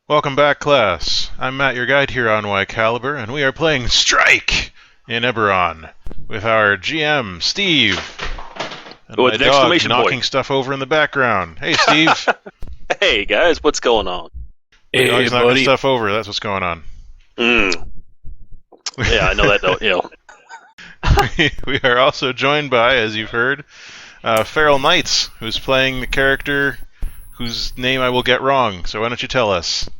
Welcome back, class. I'm Matt, your guide here on Y Caliber, and we are playing Strike in Eberron with our GM, Steve, and my dog knocking stuff over in the background. Hey, Steve. Hey, guys, what's going on? Hey, dog's knocking stuff over. That's what's going on. Yeah, I know that, though. We are also joined by, as you've heard, Feral Knights, who's playing the character whose name I will get wrong, so why don't you tell us?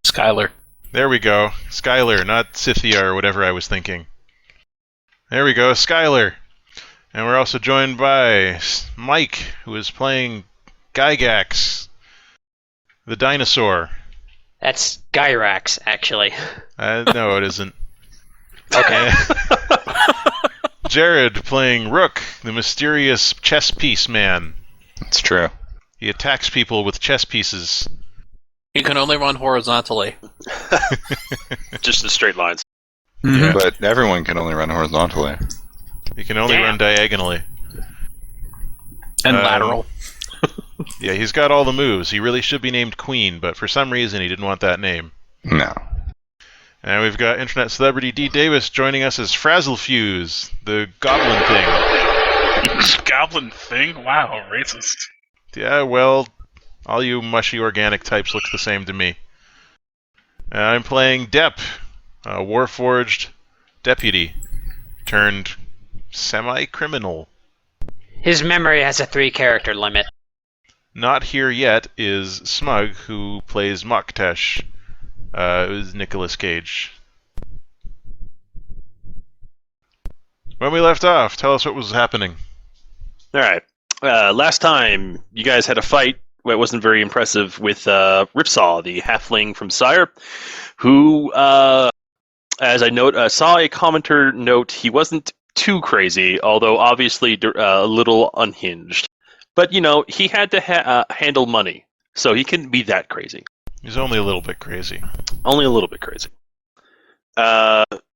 Skylar. There we go. Skylar, not Scythia or whatever I was thinking. There we go, Skylar. And we're also joined by Mike, who is playing Gygax, the dinosaur. That's Gyrax, actually. No, it isn't. Okay. Jared playing Rook, the mysterious chess piece man. It's true. He attacks people with chess pieces. You can only run horizontally. Just in straight lines. Yeah. But everyone can only run horizontally. You can only run diagonally. And lateral. Yeah, he's got all the moves. He really should be named Queen, but for some reason he didn't want that name. No. And we've got internet celebrity D. Davis joining us as Frazzlefuse, the goblin thing. Goblin thing? Wow, racist. Yeah, well, all you mushy organic types look the same to me. And I'm playing Depp, a Warforged deputy turned semi-criminal. His memory has a 3-character limit. Not here yet is Smug, who plays Moktesh. It was Nicolas Cage. When we left off, tell us what was happening. All right. Last time, you guys had a fight that wasn't very impressive with Ripsaw, the halfling from Sire, who, as I saw a commenter note, he wasn't too crazy, although obviously a little unhinged. But, he had to handle money, so he couldn't be that crazy. He's only a little bit crazy. Only a little bit crazy.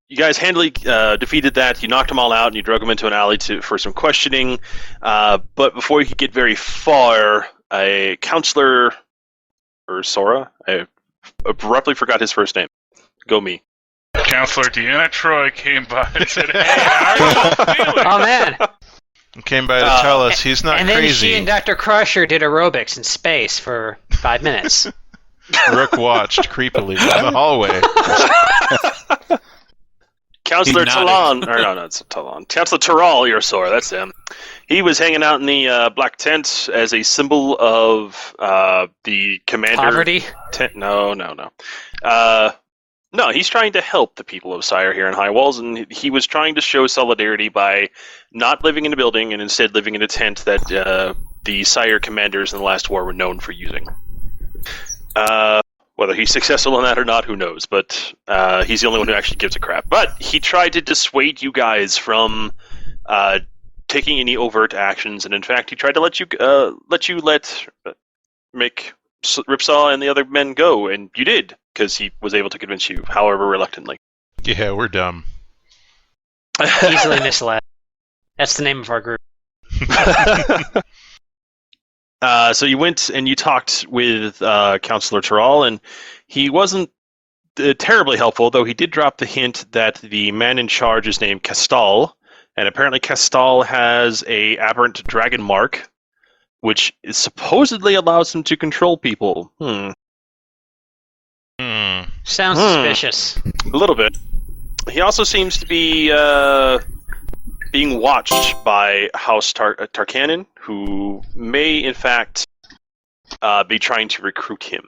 You guys handily defeated that. You knocked them all out, and you drug them into an alley for some questioning. But before you could get very far, a counselor, or Sora, I abruptly forgot his first name. Go me. Counselor Deanna Troy came by and said, "Hey, how are you feeling?" Oh, man. He came by to tell us he's not and crazy. And then she and Dr. Crusher did aerobics in space for 5 minutes. Rook watched creepily in the hallway. Counselor Talon, or no, it's Talon. Counselor Terral, your Sora, that's him. He was hanging out in the black tent as a symbol of the commander. Poverty? No. No, he's trying to help the people of Sire here in High Walls, and he was trying to show solidarity by not living in a building and instead living in a tent that the Sire commanders in the last war were known for using. Whether he's successful in that or not, who knows? But he's the only one who actually gives a crap. But he tried to dissuade you guys from taking any overt actions, and in fact, he tried to let Ripsaw and the other men go, and you did, because he was able to convince you, however reluctantly. Yeah, we're dumb. Easily misled. That's the name of our group. So you went and you talked with Counselor Terral, and he wasn't terribly helpful, though he did drop the hint that the man in charge is named Castal, and apparently Castal has a aberrant dragon mark, which supposedly allows him to control people. Sounds suspicious. A little bit. He also seems to be being watched by House Tarkanin, who may, in fact, be trying to recruit him.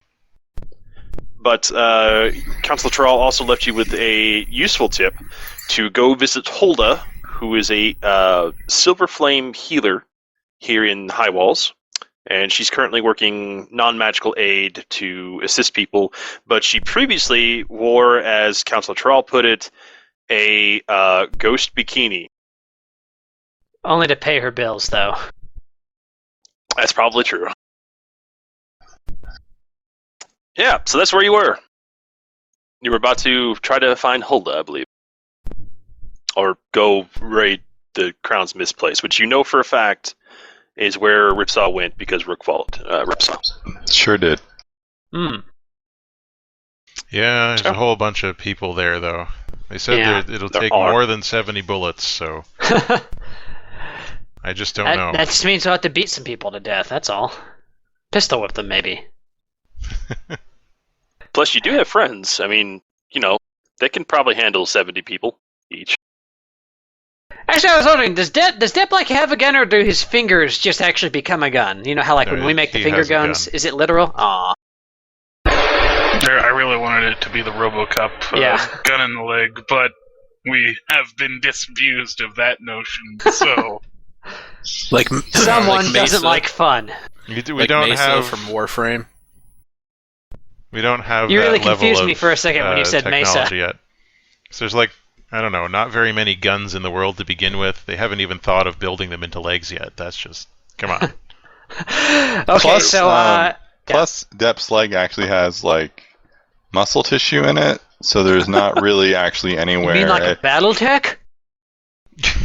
But Counselor Terral also left you with a useful tip to go visit Holda, who is a Silver Flame healer here in High Walls. And she's currently working non-magical aid to assist people, but she previously wore, as Counselor Terral put it, a ghost bikini. Only to pay her bills, though. That's probably true. Yeah, so that's where you were. You were about to try to find Hulda, I believe. Or go raid the Crown's Misplaced, which you know for a fact is where Ripsaw went because Rook followed Ripsaw. Sure did. Hmm. Yeah, there's a whole bunch of people there, though. They said it'll take more than 70 bullets, so I just don't know. That just means we'll have to beat some people to death, that's all. Pistol whip them, maybe. Plus, you do have friends. I mean, they can probably handle 70 people each. Actually, I was wondering, does Depp have a gun, or do his fingers just actually become a gun? You know how when we make the finger guns, is it literal? Aw. I really wanted it to be the RoboCop gun in the leg, but we have been disabused of that notion, so... Someone doesn't like fun. We don't Mesa have... from Warframe. We don't have You that really level confused of, me for a second when you said technology Mesa. yet. So there's I don't know, not very many guns in the world to begin with. They haven't even thought of building them into legs yet. That's just... Come on. Okay, Plus, Depp's leg actually has, muscle tissue in it, so there's not really actually anywhere... You mean a BattleTech?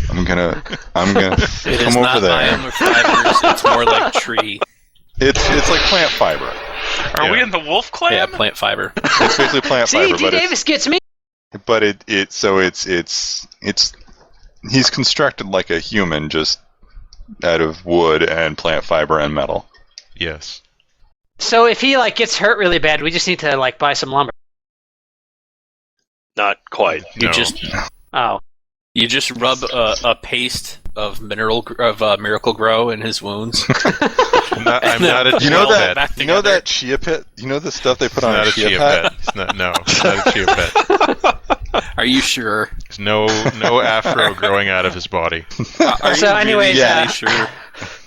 I'm gonna It is come not over there. iron fibers, it's more like tree. It's like plant fiber. Are we in the Wolf Clan? Yeah, plant fiber. It's basically plant fiber, See, D. Davis gets me. but it's he's constructed like a human, just out of wood and plant fiber and metal. Yes. So if he gets hurt really bad, we just need to buy some lumber. Not quite. Oh. You just rub a paste of Miracle Grow in his wounds. I'm not a You know chia that? pet. You know that chia pet? You know the stuff they put on Not a a chia pet? pet. It's not a chia pet. Are you sure? There's no afro growing out of his body. So anyways, Yeah. Sure.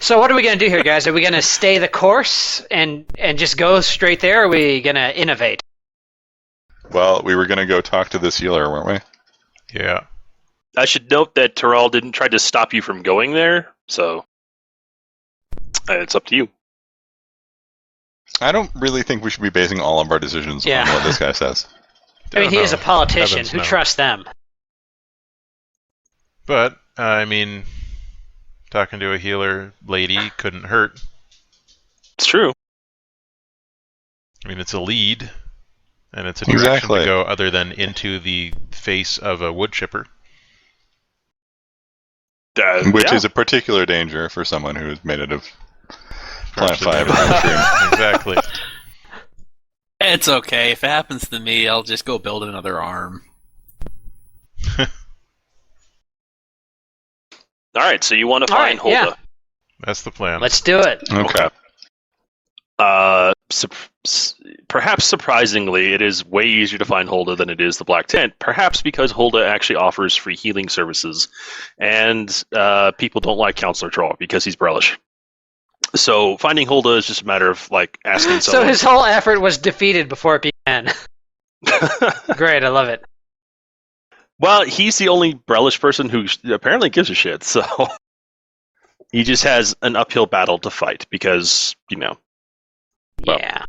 So what are we going to do here, guys? Are we going to stay the course and just go straight there, or are we going to innovate? Well, we were gonna go talk to this healer, weren't we? Yeah. I should note that Terrell didn't try to stop you from going there, so it's up to you. I don't really think we should be basing all of our decisions on what this guy says. I mean, he is a politician. Heavens, Who no. trusts them? But, talking to a healer lady couldn't hurt. It's true. It's a lead, and it's a direction Exactly. to go other than into the face of a wood chipper. Which Yeah. is a particular danger for someone who is made out of plant Partially fiber. made Exactly. It's okay. If it happens to me, I'll just go build another arm. All right, so you want to All find right, Holda. yeah. That's the plan. Let's do it. Okay. Perhaps surprisingly, it is way easier to find Holda than it is the Black Tent. Perhaps because Holda actually offers free healing services, and people don't like Counselor Troll because he's Brellish. So finding Holda is just a matter of asking So someone. his whole effort was defeated before it began. Great, I love it. Well, he's the only Brellish person who apparently gives a shit. So he just has an uphill battle to fight because Well, Yeah.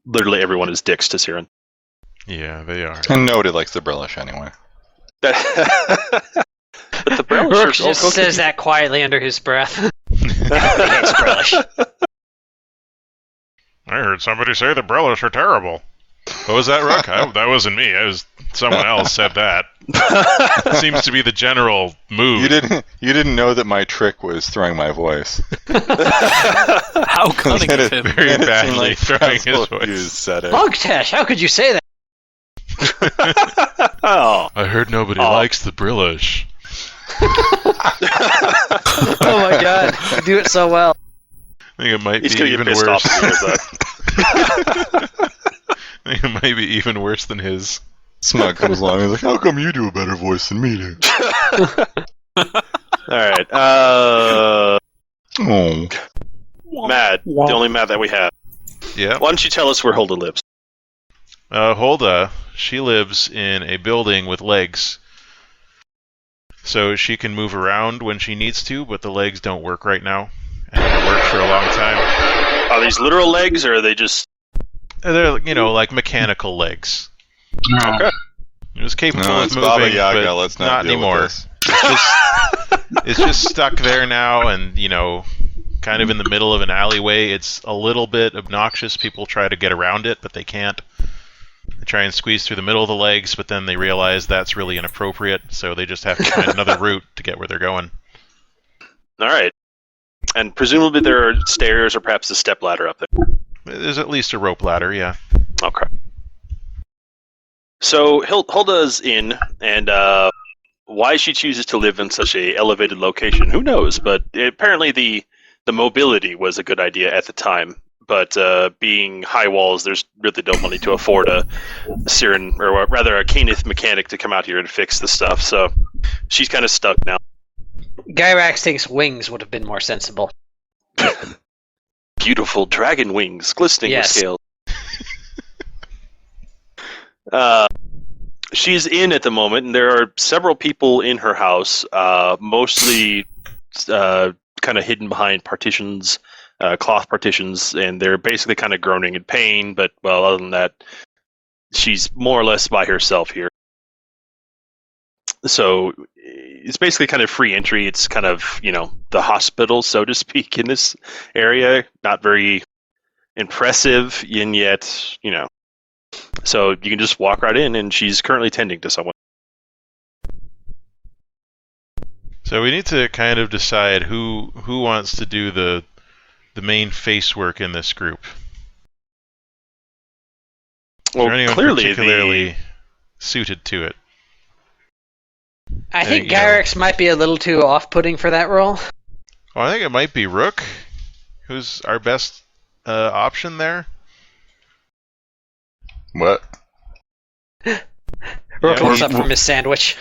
literally everyone is dicks to Siren. Yeah, they are. And nobody likes the Brillish anyway. But the Brellish Rourke are just okay. says that quietly under his breath. He hates Brellish. I heard somebody say the Brellish are terrible. What was that, Rook? That wasn't me. It was someone else said that. Seems to be the general mood. You didn't know that my trick was throwing my voice. How cunning of him. Very And it seemed badly like throwing his Frazzle voice. you said it. Bugtash, how could you say that? Oh. I heard nobody likes the Brillish. Oh my god, you do it so well. I think it might He's be gonna get even pissed worse. off when he hears that. I think it might be even worse than his. Smug comes along and is like, how come you do a better voice than me do? Alright, Oh. Matt, the only Matt that we have. Yeah. Why don't you tell us where Holda lives? Holda, she lives in a building with legs. So she can move around when she needs to, but the legs don't work right now. And haven't worked for a long time. Are these literal legs, or are they just... They're, like mechanical legs. Okay. It was capable No, of it's moving, Baba Yaga. but Let's not deal with anymore. this. It's just stuck there now, and kind of in the middle of an alleyway. It's a little bit obnoxious. People try to get around it, but they can't. They try and squeeze through the middle of the legs, but then they realize that's really inappropriate, so they just have to find another route to get where they're going. All right. And presumably there are stairs or perhaps a step ladder up there. There's at least a rope ladder, yeah. Okay. So Hulda's in, and why she chooses to live in such a elevated location, who knows? But apparently the mobility was a good idea at the time. But being high walls, there's really no money to afford a Siren, or rather a Canith mechanic to come out here and fix the stuff. So she's kind of stuck now. Gyrax thinks wings would have been more sensible. Beautiful dragon wings, glistening with scales. She's in at the moment, and there are several people in her house, mostly kind of hidden behind partitions, cloth partitions, and they're basically kind of groaning in pain, but, well, other than that, she's more or less by herself here. So it's basically kind of free entry. It's kind of, the hospital, so to speak, in this area. Not very impressive, and yet, So you can just walk right in, and she's currently tending to someone. So we need to kind of decide who wants to do the main face work in this group. Well, is there anyone clearly particularly suited to it? I think Gyrax might be a little too off-putting for that role. Well, I think it might be Rook, who's our best option there. What? Rook looks up from his sandwich.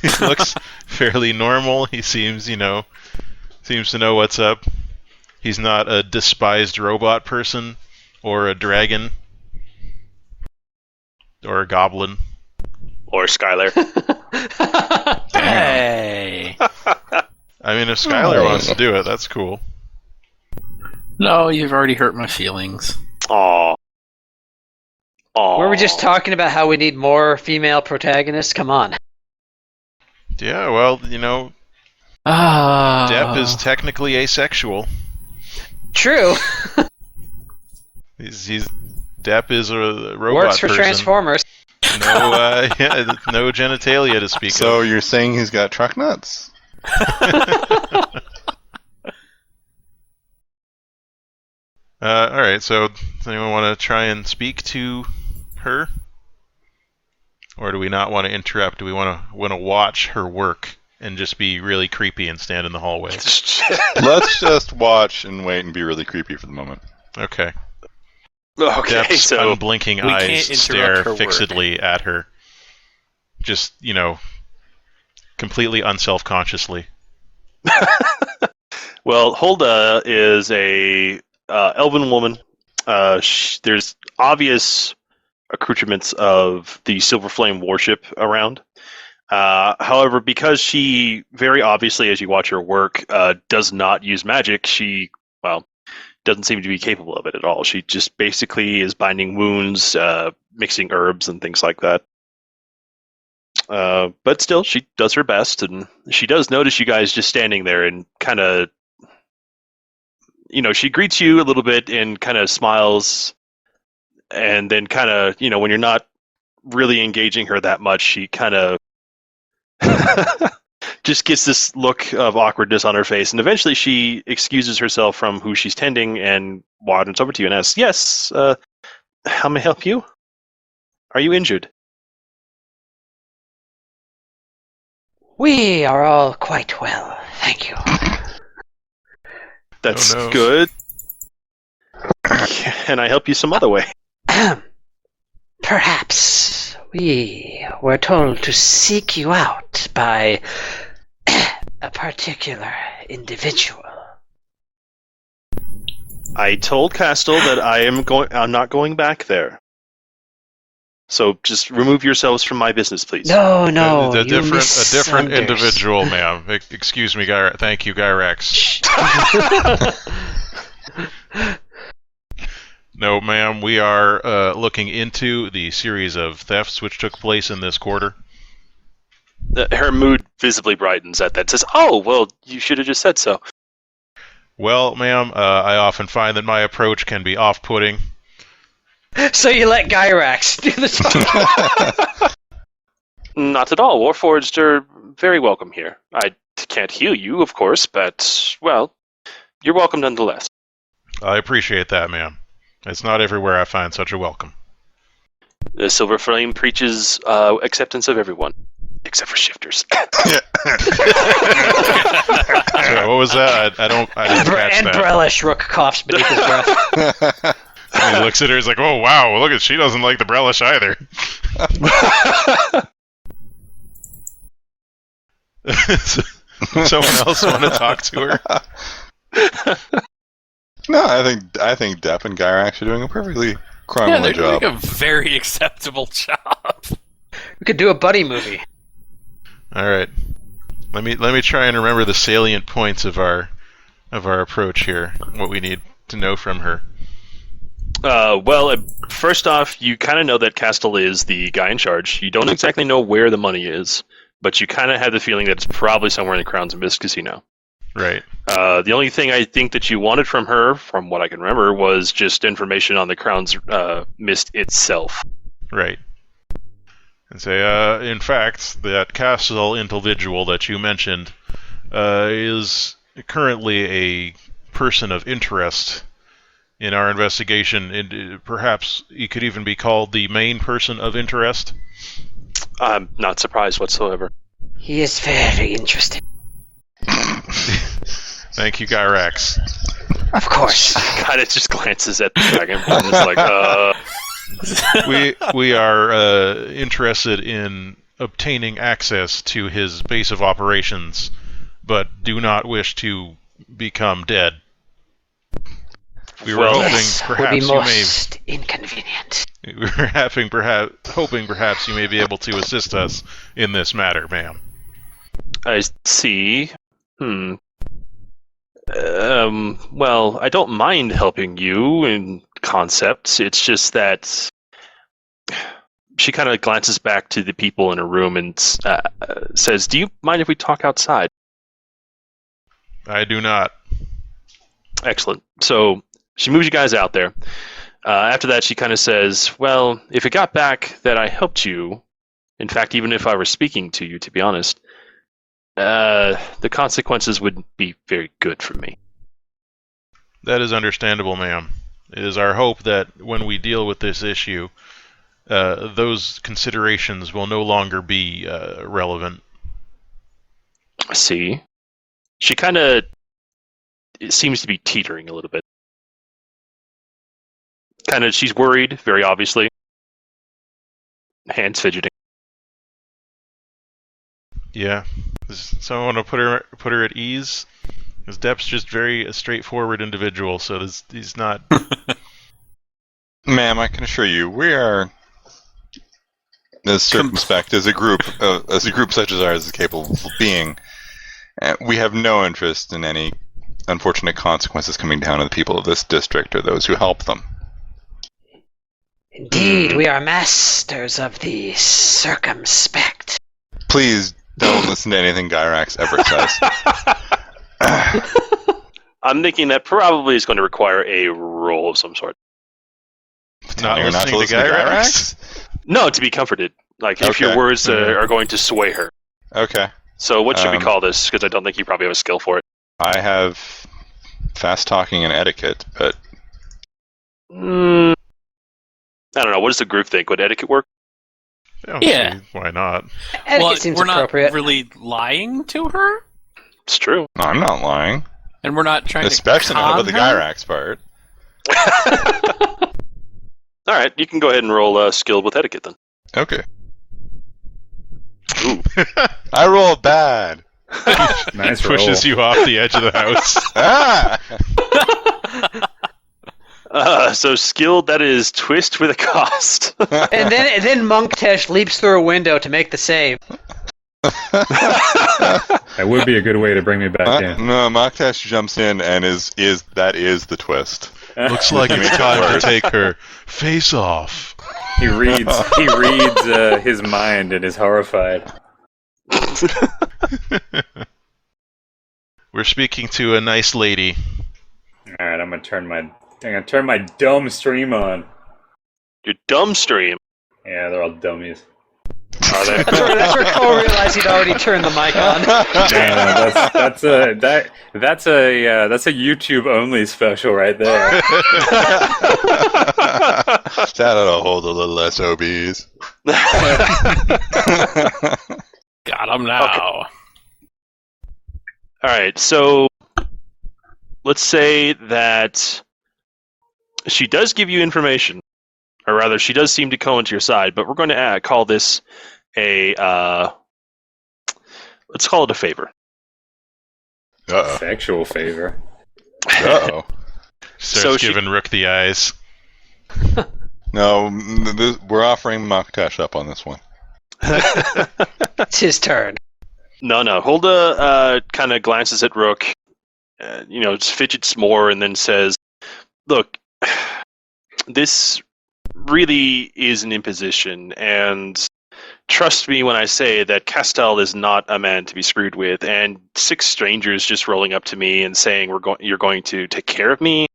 He looks fairly normal. He seems to know what's up. He's not a despised robot person, or a dragon, or a goblin. Or Skylar. Hey. I mean, if Skylar wants to do it, that's cool. No, you've already hurt my feelings. Aww. Were we just talking about how we need more female protagonists? Come on. Yeah, well, Depp is technically asexual. True. Depp is a robot Works for person. Transformers. No genitalia to speak of. So you're saying he's got truck nuts? Alright, so does anyone want to try and speak to her? Or do we not want to interrupt? Do we want to watch her work and just be really creepy and stand in the hallway? Let's just watch and wait and be really creepy for the moment. Okay. Okay, Depp's so unblinking eyes stare fixedly at her. Just, completely unselfconsciously. Well, Holda is a elven woman. There's obvious accoutrements of the Silver Flame warship around. However, because she very obviously, as you watch her work, does not use magic, she, doesn't seem to be capable of it at all. She just basically is binding wounds, mixing herbs and things like that. But still, she does her best, and she does notice you guys just standing there and kind of, she greets you a little bit and kind of smiles, and then kind of, when you're not really engaging her that much, she kind of just gets this look of awkwardness on her face, and eventually she excuses herself from who she's tending and wanders over to you and asks, "Yes, how may I help you? Are you injured?" We are all quite well, thank you. That's good. Can I help you some other way? Perhaps. We were told to seek you out by a particular individual. I told Castle that I'm not going back there. So just remove yourselves from my business, please. No, a different individual, ma'am. Excuse me, thank you, Gyrax. No, ma'am, we are looking into the series of thefts which took place in this quarter. Her mood visibly brightens at that. Says, "Oh, well, you should have just said so." Well, ma'am, I often find that my approach can be off-putting. So you let Gyrax do the talking. Not at all. Warforged are very welcome here. I can't heal you, of course, but, well, you're welcome nonetheless. I appreciate that, ma'am. It's not everywhere I find such a welcome. The Silver Flame preaches acceptance of everyone, except for shifters. So what was that? I didn't catch that. And Brelish Rook coughs beneath his breath. He looks at her, he's like, oh wow, look at, she doesn't like the Brelish either. Someone else want to talk to her? No, I think Depp and Gyrax are doing a perfectly Yeah, criminal they're job. doing a very acceptable job. We could do a buddy movie. All right, let me try and remember the salient points of our approach here. What we need to know from her. Well, first off, you kind of know that Castle is the guy in charge. You don't exactly know where the money is, but you kind of have the feeling that it's probably somewhere in the Crown's Mist Casino. Right. The only thing I think that you wanted from her, from what I can remember, was just information on the Crown's Mist itself. Right. And say, in fact, that Castle individual that you mentioned is currently a person of interest in our investigation. And perhaps he could even be called the main person of interest. I'm not surprised whatsoever. He is very interesting. Thank you, Gyrax. Of course. Kind of just glances at the dragon and is like, We are interested in obtaining access to his base of operations, but do not wish to become dead. We were hoping Yes, would perhaps be you most inconvenient. We were hoping perhaps you may be able to assist us in this matter, ma'am. I see. Well, I don't mind helping you in concepts. It's just that she kind of glances back to the people in her room and says, "Do you mind if we talk outside?" I do not. Excellent. So she moves you guys out there. After that, she kind of says, "Well, if it got back that I helped you, in fact, even if I were speaking to you, to be honest, the consequences would be very good for me." That is understandable, ma'am. It is our hope that when we deal with this issue, those considerations will no longer be relevant. See? She kind of seems to be teetering a little bit. She's worried, very obviously. Hands fidgeting. Yeah. Does someone want to put her at ease? Because Depp's just a straightforward individual, so he's not... Ma'am, I can assure you, we are as circumspect as a group such as ours is capable of being. We have no interest in any unfortunate consequences coming down to the people of this district or those who help them. Indeed, we are masters of the circumspect. Please don't listen to anything Gyrax ever says. I'm thinking that probably is going to require a roll of some sort. Not You're listening not to Gyrax? No, to be comforted. Like, if Okay. your words are going to sway her. Okay. So what should we call this? Because I don't think you probably have a skill for it. I have fast talking and etiquette, but I don't know. What does the group think? Would etiquette work? Yeah. Why not? Etiquette seems we're not appropriate. really lying to her, It's true. I'm not lying. and we're not trying Especially to not con about the her? Gyrax part. All right, you can go ahead and roll skilled with etiquette then. Okay. Ooh. I roll bad. Nice roll. Pushes you off the edge of the house. Ah! So skilled, that is twist with a cost. And then Monk Tesh leaps through a window to make the save. That would be a good way to bring me back in. No, Maktash jumps in and is the twist. Looks like it's time to take her face off. He reads his mind and is horrified. We're speaking to a nice lady. All right, I'm gonna turn my dumb stream on. Your dumb stream. Yeah, they're all dummies. Are they? That's where Cole realized he'd already turned the mic on. Damn, that's a YouTube only special right there. Shout out to Holda, little SOBs. Got him now. Okay. All right, so let's say that she does give you information, or rather, she does seem to go into your side. But we're going to call this a let's call it a favor. Uh-oh. Sexual favor. Uh-oh. Starts giving Rook the eyes. No, we're offering Maktash up on this one. It's his turn. No. Holda kind of glances at Rook, fidgets more, and then says, "Look, this really is an imposition, and trust me when I say that Castell is not a man to be screwed with, and 6 strangers just rolling up to me and saying you're going to take care of me,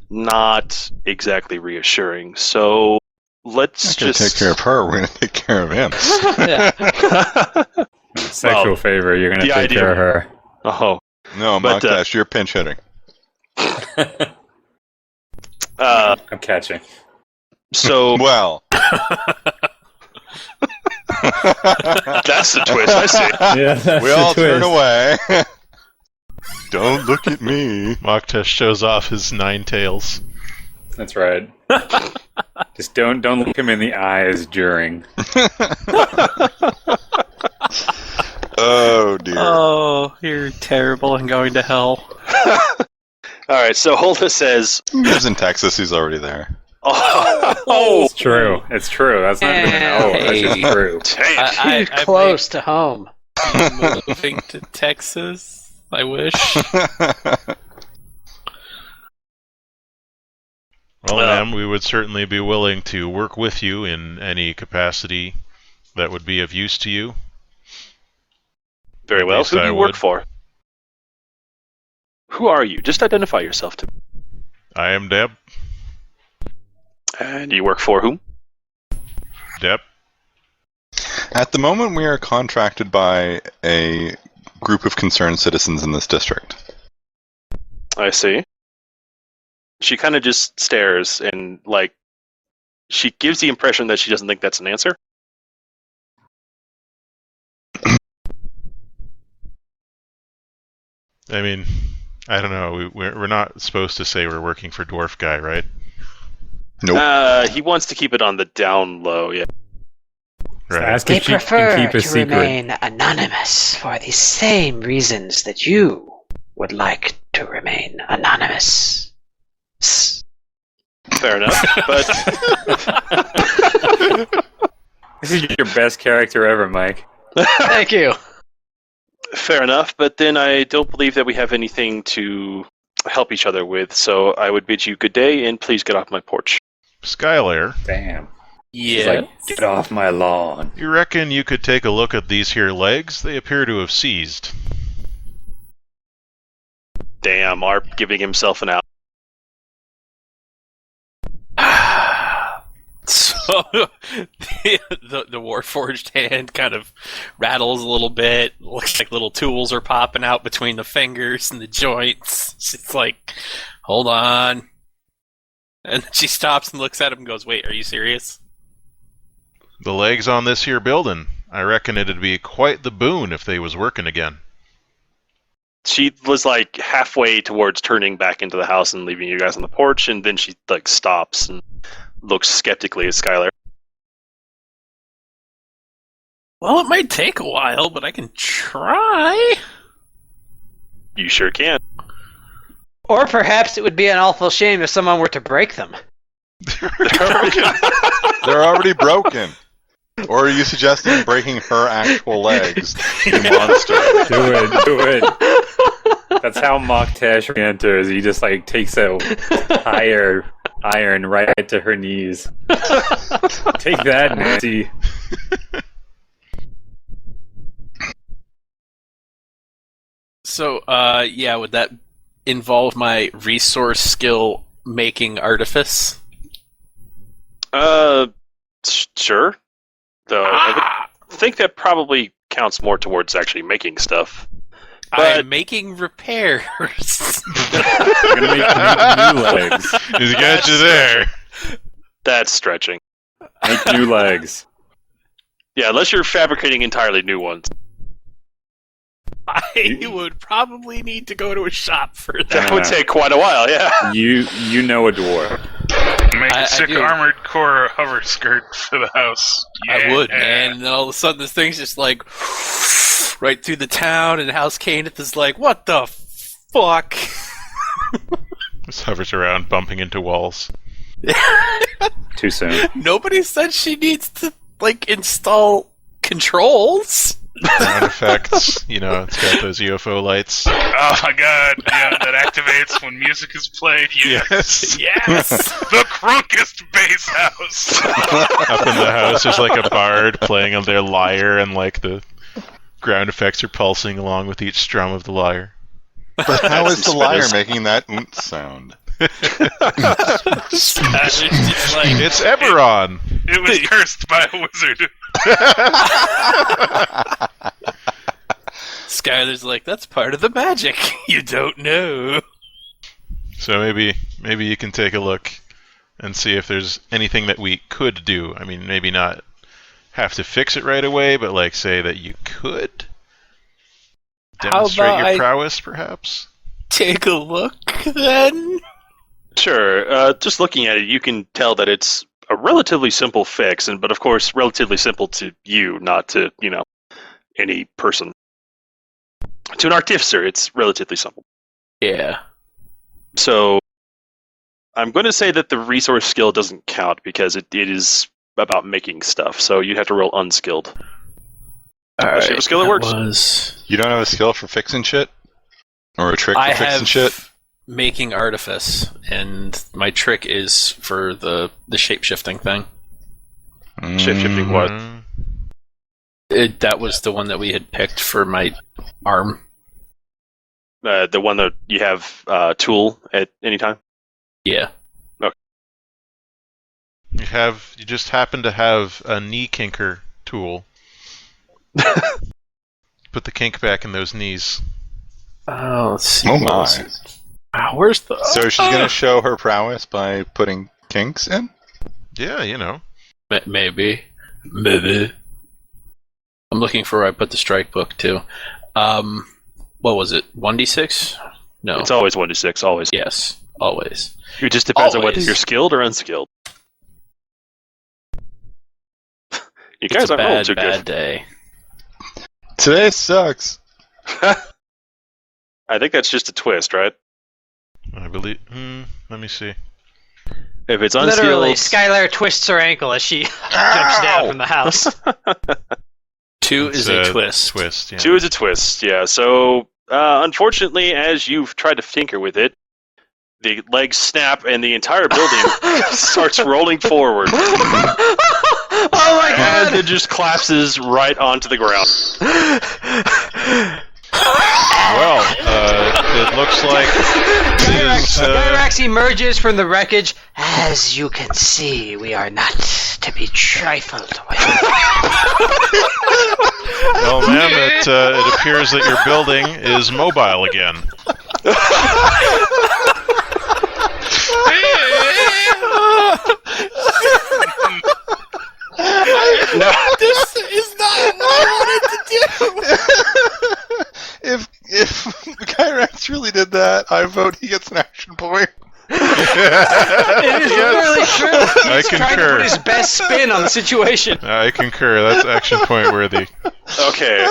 not exactly reassuring. So let's just take care of her. We're going to take care of him." Sexual favor, you're going to take care of her. Oh. No, But, Maktash, you're pinch hitting. I'm catching. So Well. that's the twist, I see. Yeah, that's We the all twist. turn away. Don't look at me. Maktash shows off his 9 tails. That's right. Just don't look him in the eyes during. Oh, dear. Oh, you're terrible and going to hell. Alright, so Holda says, He lives in Texas. He's already there. oh, It's true. It's true. That's not even that's just true. dang. Too close to home. Moving to Texas. I wish. Well, ma'am, we would certainly be willing to work with you in any capacity that would be of use to you. Very well. least Who do I you work would. for? Who are you? Just identify yourself to me. I am Deb. And you work for whom? Deb. At the moment, we are contracted by a group of concerned citizens in this district. I see. She kind of just stares and, she gives the impression that she doesn't think that's an answer. I mean, I don't know. We're not supposed to say we're working for Dwarf Guy, right? Nope. He wants to keep it on the down low, yeah. Right. Ask They if she can prefer keep a to secret. remain anonymous for the same reasons that you would like to remain anonymous. Fair enough, but This is your best character ever, Mike. Thank you. fair enough. But then I don't believe that we have anything to help each other with, so I would bid you good day and please get off my porch. Skylar, Damn. He's Yeah. like, get off my lawn. you reckon you could take a look at these here legs? They appear to have seized. Damn, Arp giving himself an out. So the Warforged hand kind of rattles a little bit. Looks like little tools are popping out between the fingers and the joints. She's like, hold on. And she stops and looks at him and goes, wait, are you serious? The legs on this here building. I reckon it'd be quite the boon if they was working again. She was halfway towards turning back into the house and leaving you guys on the porch, and then she stops and looks skeptically at Skylar. Well, it might take a while, but I can try. You sure can. Or perhaps it would be an awful shame if someone were to break them. They're already broken. Or are you suggesting breaking her actual legs, you monster? Do it. That's how Maktash enters. He just takes a higher iron right to her knees. Take that, Nancy. So, yeah, would that involve my resource skill making artifice? Sure. Though I would think that probably counts more towards actually making stuff. I'm making repairs. You're gonna make new legs. He's got you there. That's stretching. Make new legs. Yeah, unless you're fabricating entirely new ones. I would probably need to go to a shop for that. That would take quite a while, yeah. You know a dwarf. Make I a sick do. armored core hover skirt for the house. I would, Yeah. man. And all of a sudden, this thing's just like right through the town, and House Caneth is like, "What the fuck?" Just hovers around, bumping into walls. Too soon. Nobody said she needs to like install controls. Sound effects, you know, it's got those UFO lights. Oh my god, yeah, that activates when music is played. Yes. Yes. The crunkest bass house. Up in the house, there's like a bard playing on their lyre, and like the ground effects are pulsing along with each strum of the lyre. But how is the lyre making that sound? It's like, It's Eberron. It was cursed by a wizard. Skylar's like, that's part of the magic. You don't know. So maybe you can take a look and see if there's anything that we could do. I mean, maybe not have to fix it right away, but like say that you could demonstrate about your prowess, perhaps. Take a look, then. Sure. Just looking at it, you can tell that it's a relatively simple fix, but of course, relatively simple to you, not to, any person. To an artificer, it's relatively simple. Yeah. So, I'm going to say that the resource skill doesn't count because it is about making stuff, so you'd have to roll unskilled. Unless you have a skill that works. You don't have a skill for fixing shit? Or a trick for fixing shit? Making artifice, and my trick is for the shape-shifting thing. Shape-shifting what? That was the one that we had picked for my arm. The one that you have tool at any time? Yeah. Okay. You just happen to have a knee kinker tool. Put the kink back in those knees. Oh, let's see. Oh my. Where's the... So she's going to show her prowess by putting kinks in? Yeah, Maybe. I'm looking for where I put the strike book, too. What was it? 1d6? No. It's always 1d6, always. Yes, always. It just depends on whether Always. you're skilled or unskilled. You guys It's a aren't rolling bad, too bad good. day. Today sucks. I think that's just a twist, right? I believe. Let me see. If it's unskilled... Literally, Skylar twists her ankle as she jumps down from the house. 2 It's is a twist. Twist, yeah. 2 is a twist, yeah. So, unfortunately, as you've tried to tinker with it, the legs snap and the entire building starts rolling forward. Oh my god! And it just collapses right onto the ground. Well, it looks like Gyrax emerges from the wreckage. As you can see, we are not to be trifled with. well, ma'am, it appears that your building is mobile again. No. This is not what I wanted to do! If Kyrax really did that, I vote he gets an action point. It is literally true. I He's trying to concur. put his best spin on the situation. I concur. That's action point worthy. Okay,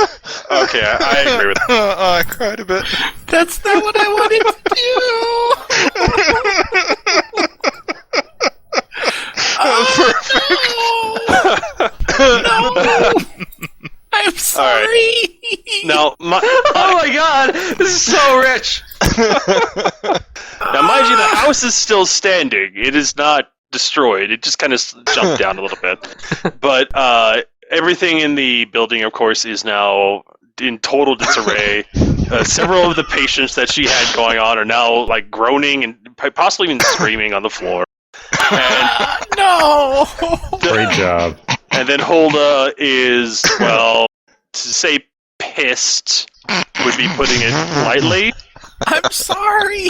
I agree with that. I cried a bit. That's not what I wanted to do! No! I'm sorry! Now, Oh my god, this is so rich. now, mind you, the house is still standing. It is not destroyed. It just kind of jumped down a little bit. But everything in the building, of course, is now in total disarray. Several of the patients that she had going on are now like groaning and possibly even screaming on the floor. No! Great job. And then Holda is, well, to say pissed would be putting it lightly. I'm sorry!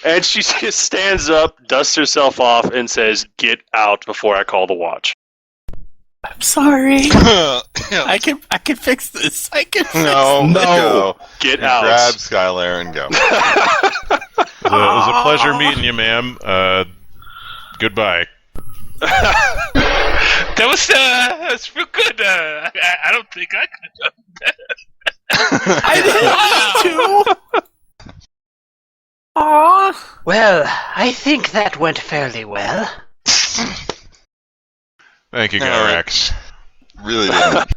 And she just stands up, dusts herself off, and says, "Get out before I call the watch." I'm sorry. I can fix this. I can fix No. Get out. Grab Skylar and go. It was a pleasure meeting you, ma'am. Goodbye. That was real good. I don't think I could have done that. I didn't mean to. Aww. Well, I think that went fairly well. Thank you, Gyrax. Really didn't.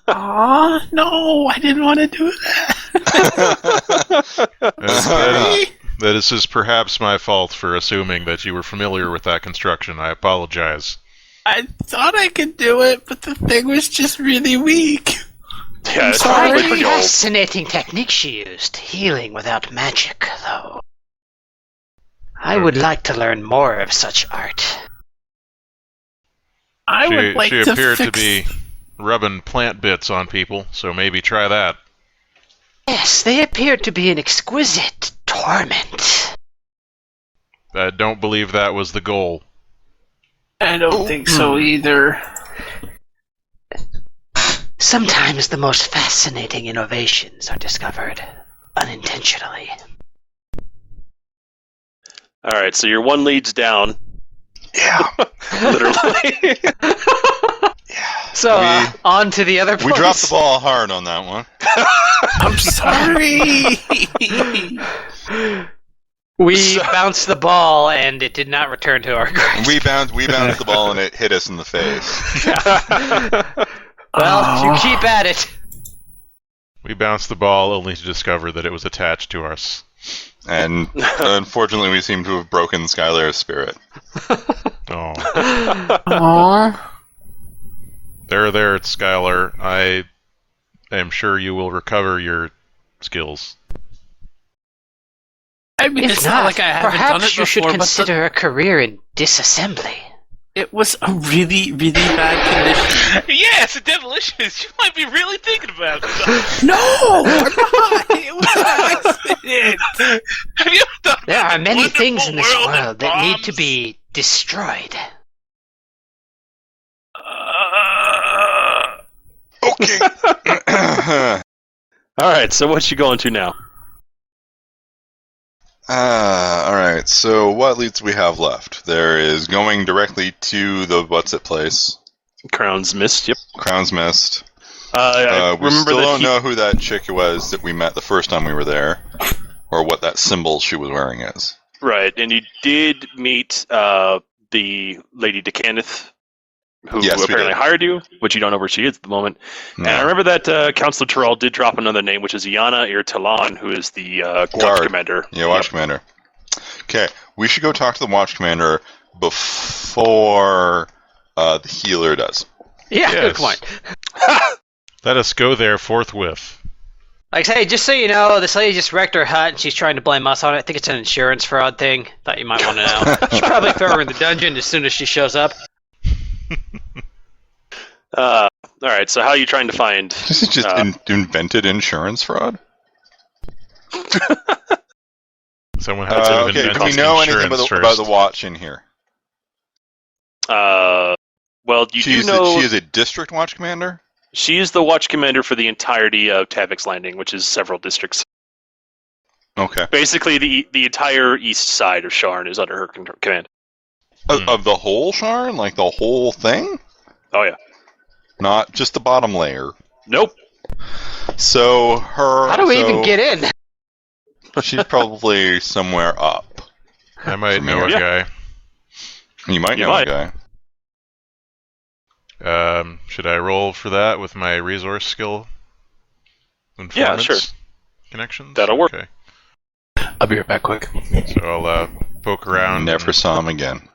Aw, no, I didn't want to do that. This is perhaps my fault for assuming that you were familiar with that construction. I apologize. I thought I could do it, but the thing was just really weak. Yeah, it's sorry. probably pretty old. Fascinating technique she used. Healing without magic, though. I would like to learn more of such art. I would like she to appeared fix... to be rubbing plant bits on people, so maybe try that. Yes, they appeared to be an exquisite torment. I don't believe that was the goal. I don't think so either. Sometimes the most fascinating innovations are discovered unintentionally. Alright, so your one lead's down. Yeah. Literally. So, on to the other place. We dropped the ball hard on that one. I'm sorry. We bounced the ball, and it did not return to our grasp. We bounced the ball and it hit us in the face. Well, you keep at it. We bounced the ball only to discover that it was attached to us. And unfortunately, we seem to have broken Skylar's spirit. Oh. Aww. There, Skylar. I am sure you will recover your skills. I mean, it's not like I haven't done it perhaps before, you should but consider a career in disassembly. it was a really, really bad condition. Yes, a demolitionist. You might be really thinking about it. No, I'm not. It was an accident. Have you ever thought There about are the many things wonderful in this world world of that need to bombs? be destroyed. Okay. Alright, so what you going to now? Alright, so what leads we have left? There is going directly to the what's-it place. Crown's Mist, yep. Crown's Mist. I We remember still that don't know who that chick was that we met the first time we were there, or what that symbol she was wearing is. Right, and you did meet the Lady Decaneth, who Yes, we apparently did. hired you, which you don't know where she is at the moment. No. And I remember that Councilor Terrell did drop another name, which is Iana Irtalan, who is the watch Guard. commander. Yeah, Watch Commander. Okay, we should go talk to the Watch Commander before the healer does. Yeah, good Yes. point. Let us go there forthwith. Like, hey, just so you know, this lady just wrecked her hut and she's trying to blame us on it. I think it's an insurance fraud thing. Thought you might want to know. Should probably throw her in the dungeon as soon as she shows up. Alright, so how are you trying to find... This is just invented insurance fraud? Someone had to have Okay, do invented we know anything insurance about the first. watch in here? Well, you do know... She is a district watch commander? She is the watch commander for the entirety of Tavik's Landing, which is several districts. Okay. Basically, the entire east side of Sharn is under her command. Of the whole Sharn? Like the whole thing? Oh, yeah. Not just the bottom layer. Nope. So her... How do we even get in? She's probably somewhere up. I might From know a here. guy. You might You know might. a guy. Should I roll for that with my resource skill? Yeah, sure. Connections? That'll work. Okay. I'll be right back quick. So I'll poke around. Never saw him again.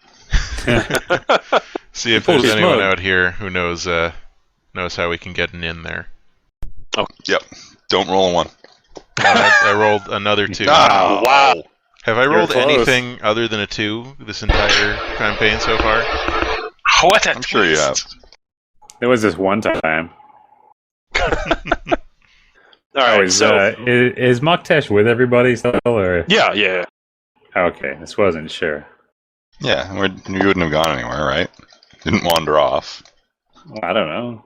See if Full there's anyone smoke. out here who knows how we can get an in there. Yep. Don't roll a 1. I rolled another 2. Ah, wow. Have I rolled close. anything other than a 2 this entire campaign so far? What a I'm sure you have. There was this one time. All right, is Moktesh with everybody still, or? yeah. Okay, this wasn't sure. Yeah, you wouldn't have gone anywhere, right? Didn't wander off. I don't know.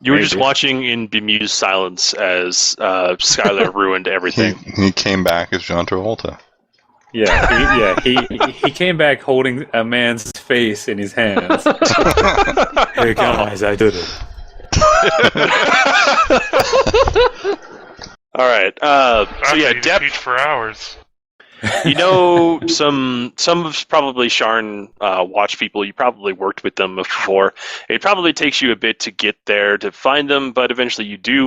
You were just Maybe. watching in bemused silence as Skylar ruined everything. He came back as John Travolta. He came back holding a man's face in his hands. Hey guys, I did it. All right. So yeah, to Depp. teach for hours. You know, some of probably Sharn watch people. You probably worked with them before. It probably takes you a bit to get there to find them, but eventually you do.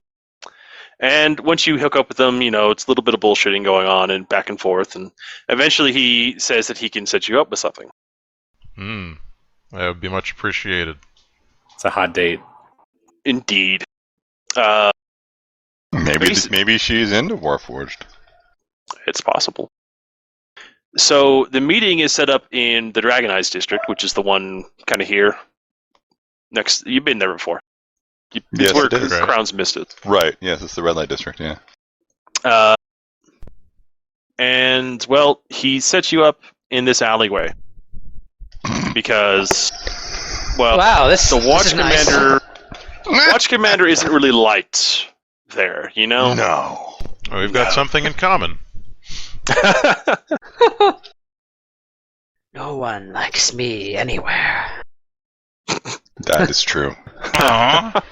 And once you hook up with them, you know, it's a little bit of bullshitting going on and back and forth, and eventually he says that he can set you up with something. That would be much appreciated. It's a hot date. Indeed. Maybe she's into Warforged. It's possible. So the meeting is set up in the Dragon Eyes district, which is the one kind of here. Next, you've been there before. Yes, it's where it is. Crown's missed it. Right, yes, it's the red light district, yeah. And, well, he sets you up in this alleyway. Because, well, Wow, this the Watch is nice. Commander... Watch Commander isn't really liked there, you know? No. Well, we've got something in common. No one likes me anywhere. That is true. Aww.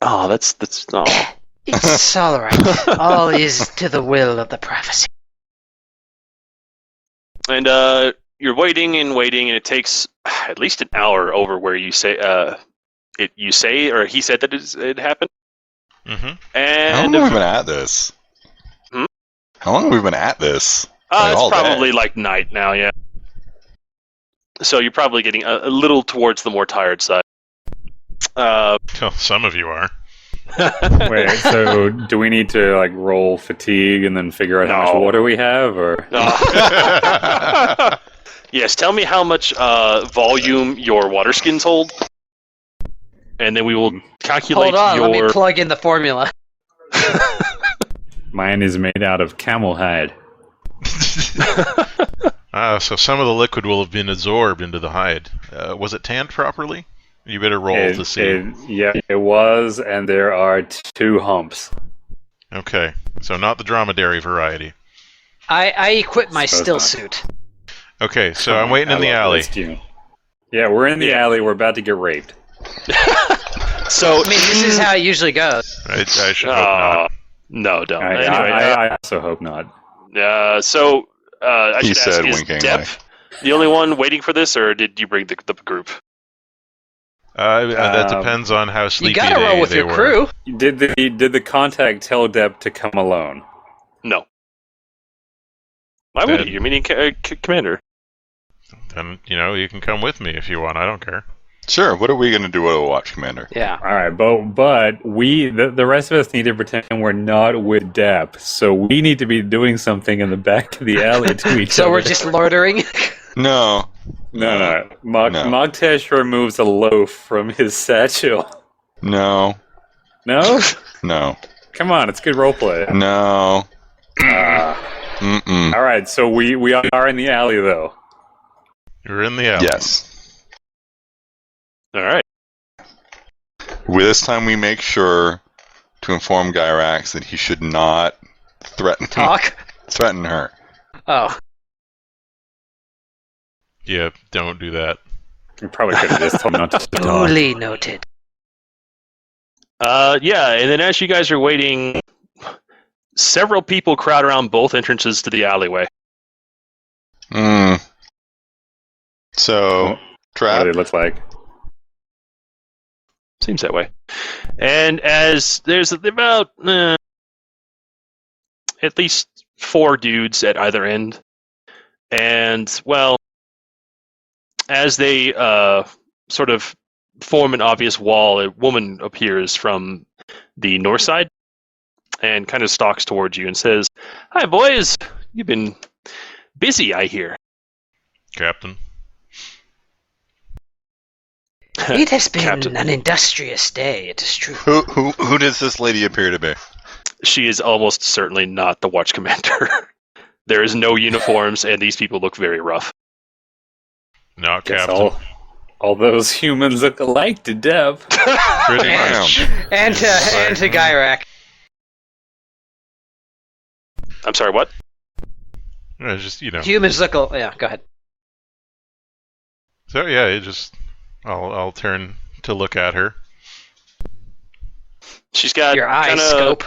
Oh, that's oh. It's all right. All is to the will of the prophecy. And you're waiting, and it takes at least an hour over where you say he said that it happened. Mm-hmm. How long And have we been at this? How long have we been at this? it's all day. probably like night now, yeah. So you're probably getting a little towards the more tired side. Well, some of you are. Wait, so do we need to like roll fatigue and then figure out how much No. water we have, or? Yes, tell me how much volume your water skins hold, and then we will calculate Hold on, your... let me plug in the formula. Mine is made out of camel hide. So some of the liquid will have been absorbed into the hide. Was it tanned properly? You better roll to see. It was, and there are 2 humps. Okay, so not the dromedary variety. I equip my So still it's suit. Okay, so I'm waiting in the I love alley. this tune. Yeah, we're in the alley. We're about to get raped. So, I mean, this is how it usually goes. I should hope not. No, don't. I Anyway, also hope not. I He should said ask, is winkingly. Depp the only one waiting for this, or did you bring the group? That depends on how You sleepy gotta roll with they your were. crew. Did the contact tell Depp to come alone? No. Why would Then- he? I mean, Commander. Then, you can come with me if you want. I don't care. Sure, what are we going to do with a Watch Commander? Yeah. All right, but we the rest of us need to pretend we're not with Depp, so we need to be doing something in the back of the alley to each So other. we're just loitering. No. No. No. Moktesh removes a loaf from his satchel. No. No? No. Come on, it's good roleplay. No. All right, so we are in the alley though. You're in the alley. Yes. All right. This time we make sure to inform Gyrax that he should not threaten her. Oh. Yeah, don't do that. We probably could have just told him not to talk. Duly noted. Yeah, and then as you guys are waiting, several people crowd around both entrances to the alleyway. So, What trap. do they look like? Seems that way. And as there's about at least 4 dudes at either end. And, well, as they sort of form an obvious wall, a woman appears from the north side. and kind of stalks towards you and says, "Hi, boys. You've been busy, I hear." Captain. It has been Captain. an industrious day, it is true. Who does this lady appear to be? She is almost certainly not the watch commander. There is no uniforms, and these people look very rough. Not Guess Captain. all those humans look alike to Dev. Pretty Damn. much. And to Gyrak. I'm sorry, what? Just, you know. Humans look. Yeah, go ahead. So, yeah, it just... I'll turn to look at her. She's got Your eye kinda, scope.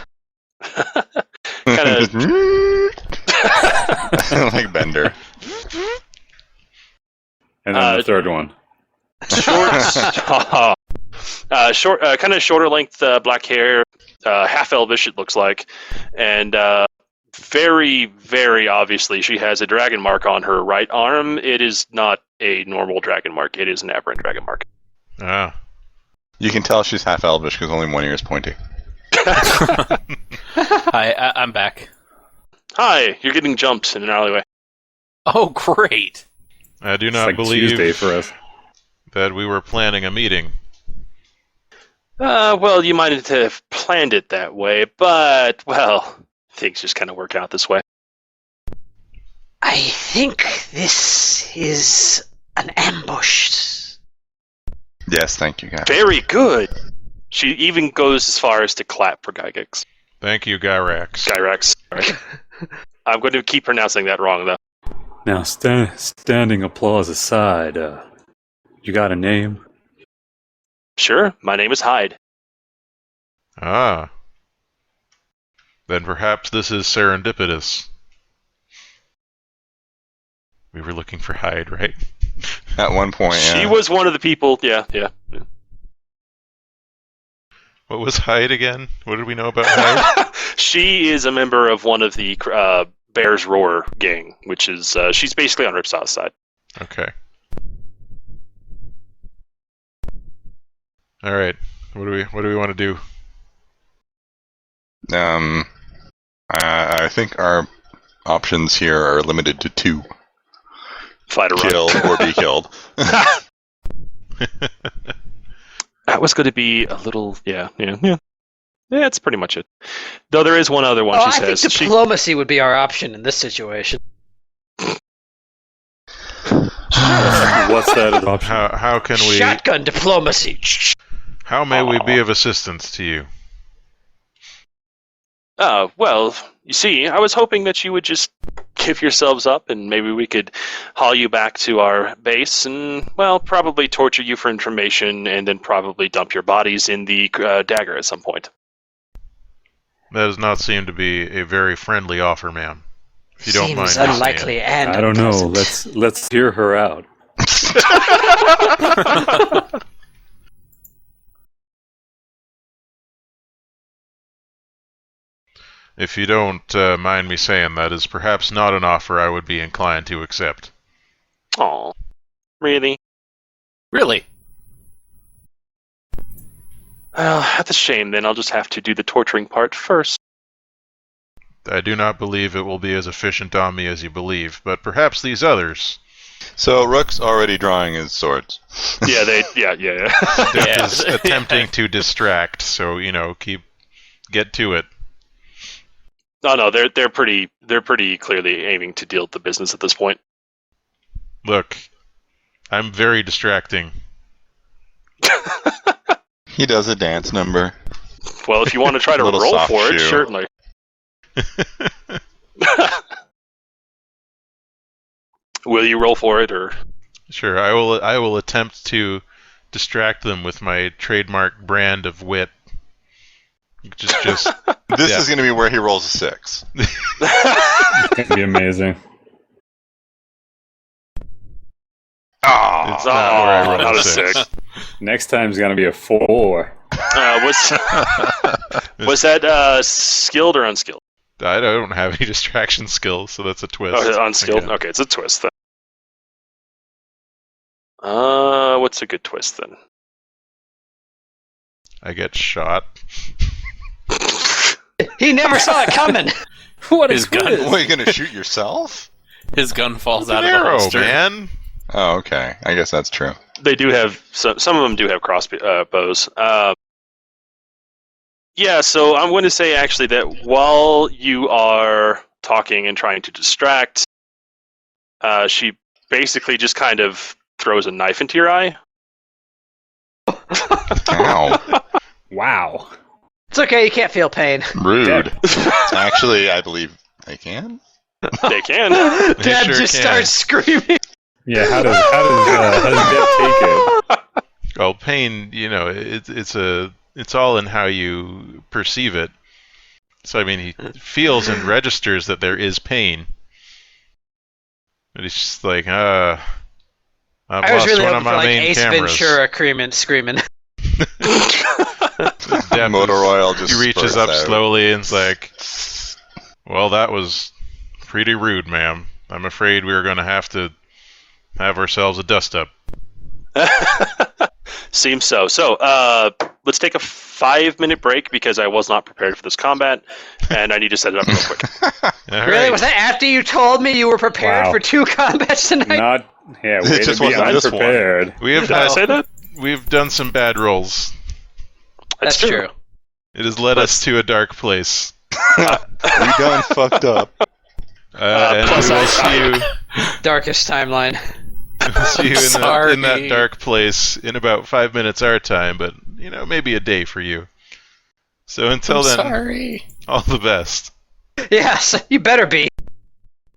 Like Bender. And then the third one. short, kind of shorter length black hair, half elvish it looks like, and very, very obviously she has a dragon mark on her right arm. It is not a normal dragon mark. It is an aberrant dragon mark. Ah. You can tell she's half elvish because only one ear is pointy. Hi, I'm back. Hi, you're getting jumps in an alleyway. Oh, great. I do It's not like believe Tuesday for us. that we were planning a meeting. Well, you might have planned it that way, but, well, things just kind of work out this way. I think this is an ambush. Yes, thank you, guys. Very good. She even goes as far as to clap for Gygax. Thank you, Gyrax. Gyrax. Sorry. I'm going to keep pronouncing that wrong, though. Now, standing applause aside, you got a name? Sure, my name is Hyde. Ah. Then perhaps this is serendipitous. We were looking for Hyde, right? At one point, She yeah. was one of the people, yeah. What was Hyde again? What did we know about Hyde? She is a member of one of the Bears Roar gang, which is, she's basically on Ripsaw's side. Okay. All right. What do we want to do? I think our options here are limited to 2. Fight or run. Kill or be killed. That was going to be a little, yeah. That's pretty much it. Though there is one other one, Oh, she I says. think diplomacy would be our option in this situation. What's that other option? How can we? Shotgun diplomacy. How may we be of assistance to you? Well, you see, I was hoping that you would just give yourselves up and maybe we could haul you back to our base and, well, probably torture you for information and then probably dump your bodies in the dagger at some point. That does not seem to be a very friendly offer, ma'am. If you don't Seems mind me saying. unlikely and I don't know. unpleasant. Let's hear her out. If you don't mind me saying, that is perhaps not an offer I would be inclined to accept. Aw, really? Really? Well, that's a shame then. I'll just have to do the torturing part first. I do not believe it will be as efficient on me as you believe, but perhaps these others. So Rook's already drawing his swords. Yeah, They're Yeah. just attempting to distract, so, get to it. No, they're pretty clearly aiming to deal with the business at this point. Look, I'm very distracting. He does a dance number. Well, if you want to try to Little roll soft for it, shoe. certainly. Will you roll for it, or? Sure, I will attempt to distract them with my trademark brand of wit. Just This Yeah. is going to be where he rolls a 6. It's gonna be amazing. Ah, It's not where I roll not a a 6. 6. Next time's gonna be a 4. Was that skilled or unskilled? I don't have any distraction skills, so that's a twist. Oh, unskilled. Again. Okay, it's a twist then. What's a good twist then? I get shot. He never saw it coming. What His is gun- this? What, are you gonna shoot yourself? His gun falls out An of the arrow, holster. man. Oh, okay. I guess that's true. They do have some of them do have crossbows. Yeah, so I'm going to say actually that while you are talking and trying to distract, she basically just kind of throws a knife into your eye. Ow. Wow. It's okay, you can't feel pain. Rude. Actually, I believe I can. They can. Deb sure just can. starts screaming. Yeah, how does Deb take it? Well, pain, it's all in how you perceive it. So, I mean, he feels and registers that there is pain. But he's just like, I've I was lost really one hoping of for my like main Ace cameras. Ventura screaming. Deb Motor oil just he reaches spurts up out. slowly and's like, well, that was pretty rude, ma'am. I'm afraid we're going to have ourselves a dust-up. Seems so. So, let's take a 5-minute break because I was not prepared for this combat, and I need to set it up real quick. All Really? right. Was that after you told me you were prepared Wow. for 2 combats tonight? Not. Yeah, way It just to be wasn't this one. unprepared. We have Did I say that? We've done some bad rolls. That's true. It has led us to a dark place. We done fucked up. And we plus will I- see you. Darkest timeline. We'll see you Sorry. in that dark place in about 5 minutes our time, but maybe a day for you. So until then, Sorry. all the best. Yes, you better be.